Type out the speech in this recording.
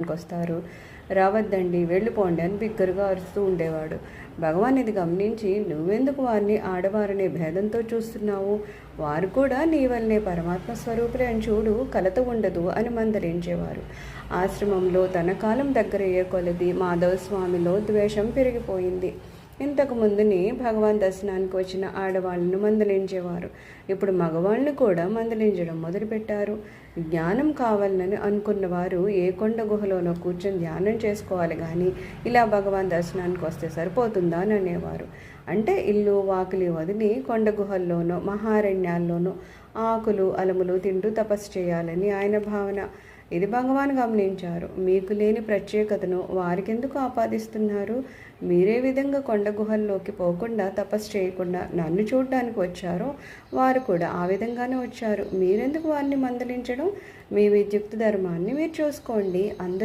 వస్తారు. రావద్దండి, వెళ్ళిపోండి అని బిగ్గరగా అరుస్తూ ఉండేవాడు. భగవాన్ ఇది గమనించి, నువ్వెందుకు వారిని ఆడవారనే భేదంతో చూస్తున్నావు? వారు కూడా నీ వల్లే పరమాత్మ స్వరూపులే అని చూడు, కలత ఉండదు అని మందలించేవారు. ఆశ్రమంలో తన కాలం దగ్గరయ్యే కొలది మాధవ స్వామిలో ద్వేషం పెరిగిపోయింది. ఇంతకు ముందుని భగవాన్ దర్శనానికి వచ్చిన ఆడవాళ్లను మందలించేవారు. ఇప్పుడు మగవాళ్ళను కూడా మందలించడం మొదలుపెట్టారు. జ్ఞానం కావాలని అనుకున్న వారు ఏ కొండ గుహలోనో కూర్చొని ధ్యానం చేసుకోవాలి కానీ ఇలా భగవాన్ దర్శనానికి వస్తే సరిపోతుందా అని అనేవారు. అంటే ఇల్లు వాకిలి వదిలి కొండ గుహల్లోనో మహారణ్యాల్లోనో ఆకులు అలములు తింటూ తపస్సు చేయాలని ఆయన భావన. ఇది భగవాన్ గమనించారు. మీకు లేని ప్రత్యేకతను వారికెందుకు ఆపాదిస్తున్నారు? మీరే విధంగా కొండ గుహల్లోకి పోకుండా తపస్సు చేయకుండా నన్ను చూడడానికి వచ్చారో వారు కూడా ఆ విధంగానే వచ్చారు. మీరెందుకు వారిని మందలించడం? మీ విద్యుక్త ధర్మాన్ని మీరు చూసుకోండి. అందరూ